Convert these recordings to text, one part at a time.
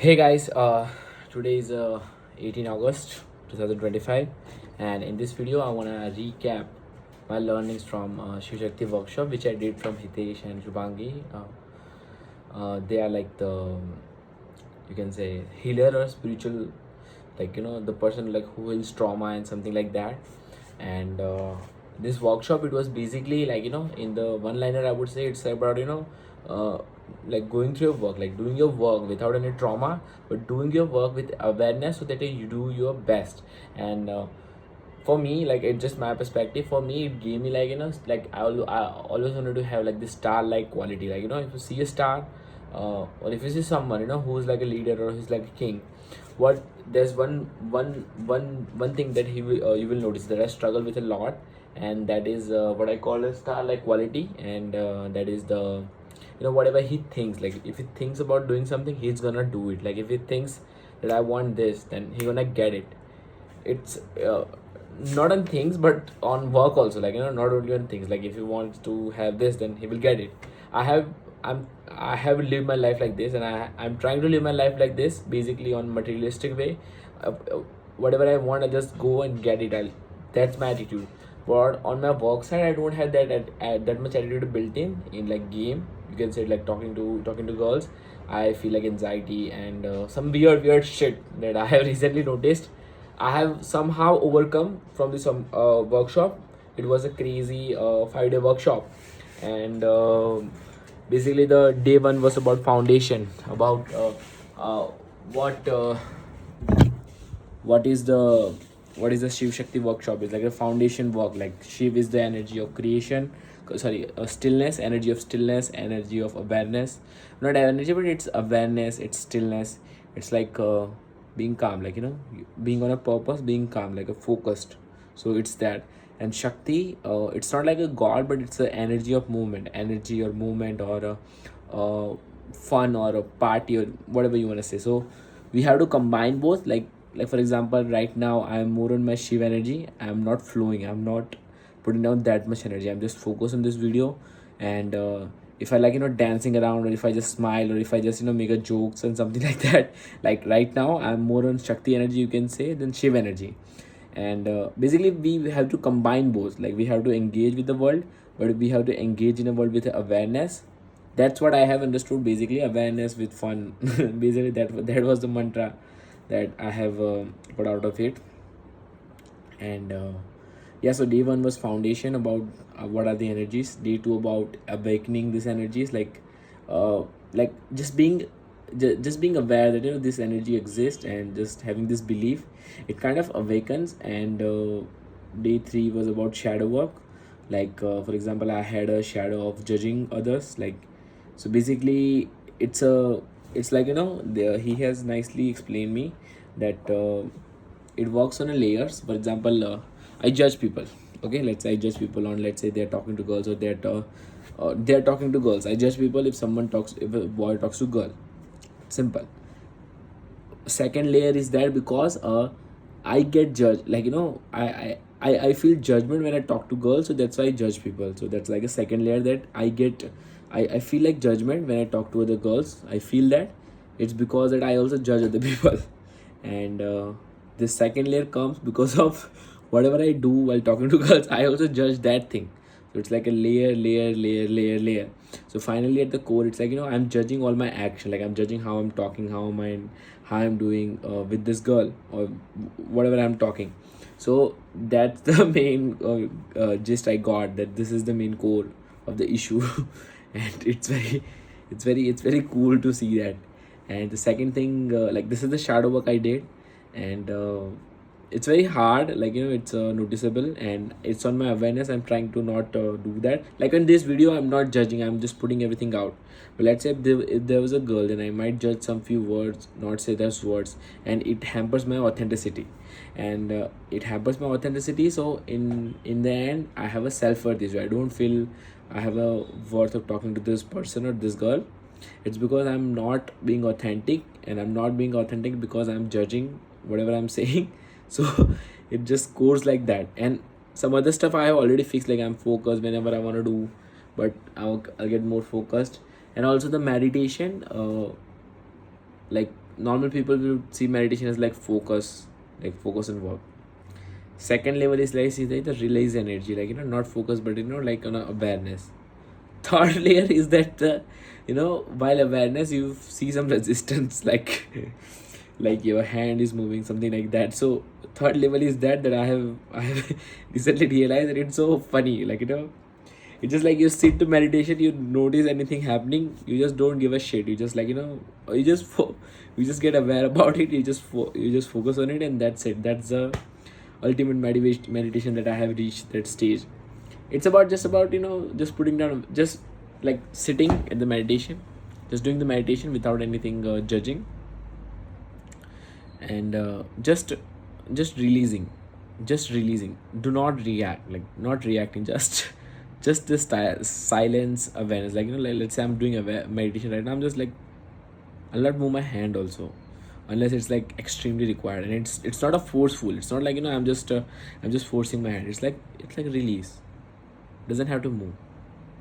Hey guys, today is 18 August 2025, and in this video I want to recap my learnings from Shiv Shakti workshop which I did from Hitesh and Shubhangi. They are like the, you can say, healer or spiritual, like the person like who heals trauma and something like that. And this workshop, it was basically like in the one liner I would say it's about uh, like going through your work, like doing your work without any trauma, but doing your work with awareness so that you do your best. And for me, like, it's just my perspective. For me, it gave me like like I always wanted to have like this star like quality, like if you see a star, or if you see someone who's like a leader or who's like a king, what there's one thing that you will notice that I struggle with a lot, and that is what I call a star like quality. And that is the, whatever he thinks, like if he thinks about doing something, he's gonna do it. Like if he thinks that I want this, then he gonna get it. It's not on things but on work also, like not only on things. Like if he wants to have this, then he will get it. i have I have lived my life like this, and I'm trying to live my life like this, basically on materialistic way. Whatever I want, I just go and get it. That's my attitude. But on my work side, I don't have that much attitude built in like game, you can say, like talking to girls. I feel like anxiety and some weird shit that I have recently noticed. I have somehow overcome from this workshop. It was a crazy 5-day workshop, and basically the day one was about foundation, about uh, what what is the Shiv Shakti workshop is like a foundation work. Like Shiv is the energy of creation, sorry, stillness, energy of stillness, energy of awareness. Not energy, but it's awareness, it's stillness. It's like being calm, like being on a purpose, being calm, like a focused. So it's that. And Shakti, it's not like a god, but it's the energy of movement, energy or movement, or fun, or a party, or whatever you want to say. So we have to combine both. Like for example, right now I'm more on my Shiv energy. I'm not flowing, I'm not putting down that much energy. I'm just focused on this video. And if I like dancing around, or if I just smile, or if I just make a jokes and something like that, like right now I'm more on Shakti energy, you can say, than Shiv energy. And basically we have to combine both. Like we have to engage with the world, but we have to engage in a world with awareness. That's what I have understood, basically awareness with fun. Basically that was the mantra that I have got out of it. And yeah, so day one was foundation, about what are the energies. Day two about awakening these energies, uh, like just being aware that this energy exists, and just having this belief, it kind of awakens. And day three was about shadow work. Like for example, I had a shadow of judging others. Like, so basically it's like he has nicely explained me that it works on a layers. For example, I judge people. Okay, let's say I judge people on, let's say they're talking to girls, or they're talking to girls. I judge people if if a boy talks to girl. Simple. Second layer is that because I get judged, like I feel judgment when I talk to girls, so that's why I judge people. So that's like a second layer that I get. I feel like judgment when I talk to other girls. I feel that it's because that I also judge other people. And this second layer comes because of whatever I do while talking to girls, I also judge that thing. So it's like a layer. So finally at the core, it's like I'm judging all my action. Like I'm judging how I'm talking, how I'm doing with this girl, or whatever I'm talking. So that's the main gist I got, that this is the main core of the issue. And it's very cool to see that. And the second thing, like this is the shadow work I did. And it's very hard, like it's noticeable, and it's on my awareness. I'm trying to not do that. Like in this video, I'm not judging, I'm just putting everything out. But let's say if there was a girl, then I might judge some few words, not say those words, and it hampers my authenticity. And it hampers my authenticity. So in the end, I have a self-worth issue. I don't feel I have a worth of talking to this person or this girl. It's because I'm not being authentic, and I'm not being authentic because I'm judging whatever I'm saying. So it just goes like that. And some other stuff I have already fixed, like I'm focused whenever I want to do, but I'll get more focused. And also the meditation, like normal people will see meditation as like focus, and work. Second level is like, see, like the release energy, like, not focus, but like on awareness. Third layer is that the, while awareness, you see some resistance, like like your hand is moving, something like that. So third level is that I have recently realized that it's so funny, like, it's just like you sit to meditation, you notice anything happening, you just don't give a shit, you just like, you just get aware about it, you just focus on it, and that's it. That's the ultimate meditation that I have reached that stage. It's about just putting down, just like sitting at the meditation, just doing the meditation without anything judging, and just releasing, do not react, like not reacting, just just this silence awareness, like, like, let's say I'm doing a meditation right now, I'm just like, I'll not move my hand also, unless it's like extremely required, and it's not a forceful, it's not like, I'm just forcing my hand, it's like release, doesn't have to move.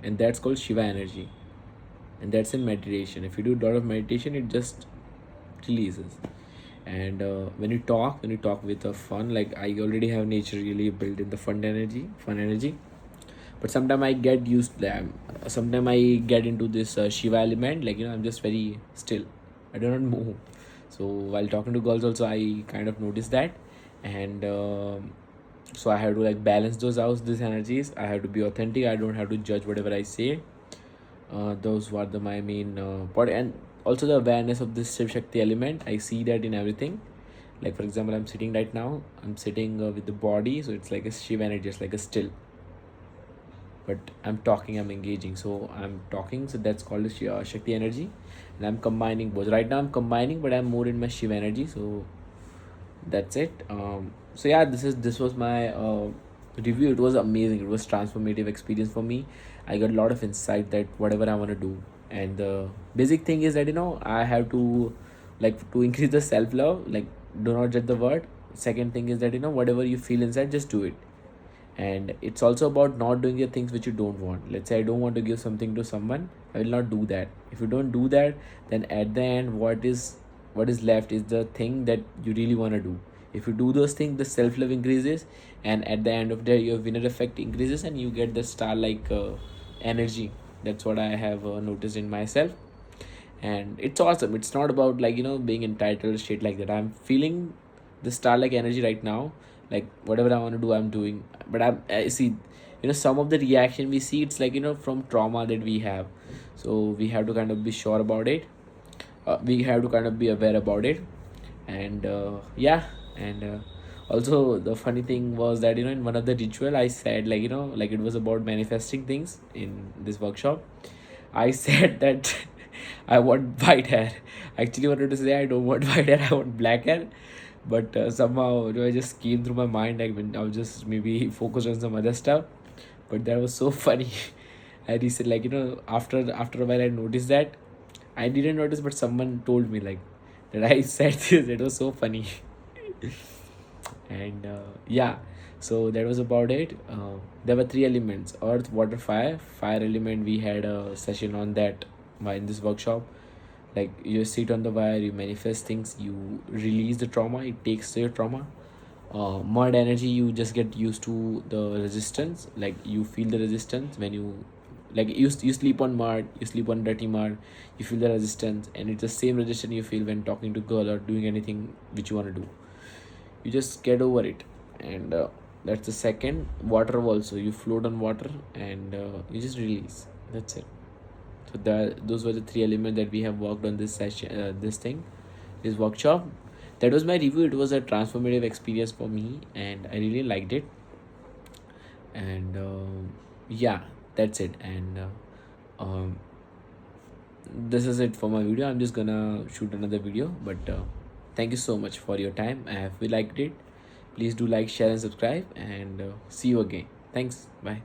And that's called Shiva energy, and that's in meditation. If you do a lot of meditation, it just releases. And when you talk with a fun, like, I already have nature really built in the fun energy, but sometimes I get used to them, sometimes I get into this Shiva element, like, I'm just very still, I do not move. So while talking to girls also, I kind of noticed that. And so I have to like balance these energies. I have to be authentic, I don't have to judge whatever I say. Those were my main part. And also the awareness of this Shiv Shakti element, I see that in everything. Like, for example, I'm sitting right now, I'm sitting with the body, so it's like a Shiv energy, it's like a still, but I'm talking, I'm engaging, so I'm talking, so that's called the Shakti energy. And I'm combining both right now, but I'm more in my Shiva energy, so that's it. So yeah, this was my review. It was amazing, it was transformative experience for me. I got a lot of insight that whatever I want to do. And the basic thing is that, I have to, like, to increase the self-love, like, do not judge the word. Second thing is that, whatever you feel inside, just do it. And it's also about not doing the things which you don't want. Let's say I don't want to give something to someone, I will not do that. If you don't do that, then at the end, what is left is the thing that you really want to do. If you do those things, the self-love increases, and at the end of the day, your winner effect increases, and you get the star like energy. That's what I have noticed in myself. And it's awesome. It's not about, like, being entitled, shit like that. I'm feeling the star like energy right now, like whatever I want to do, I'm doing. But I see, some of the reaction we see, it's like, from trauma that we have. So we have to kind of be sure about it, we have to kind of be aware about it. And yeah. And also the funny thing was that, in one of the ritual, I said, like, like, it was about manifesting things in this workshop. I said that I want white hair. I actually wanted to say I don't want white hair, I want black hair. But somehow, it just came through my mind, like, when I was just maybe focused on some other stuff. But that was so funny. I said, like, after a while, I noticed that. I didn't notice, but someone told me, like, that I said this. It was so funny. And yeah, so that was about it. There were three elements: earth, water, fire. Fire element, we had a session on that in this workshop. Like, you sit on the wire, you manifest things, you release the trauma, it takes your trauma. Mud energy, you just get used to the resistance, like, you feel the resistance when you, like, you sleep on mud, you sleep on dirty mud, you feel the resistance, and it's the same resistance you feel when talking to girl or doing anything which you want to do. You just get over it. And that's the second. Water also, you float on water, and you just release, that's it. So those were the three elements that we have worked on this session, this workshop. That was my review. It was a transformative experience for me, and I really liked it. And yeah, that's it. And this is it for my video. I'm just gonna shoot another video, but thank you so much for your time. If you liked it, please do like, share, and subscribe, and see you again. Thanks. Bye.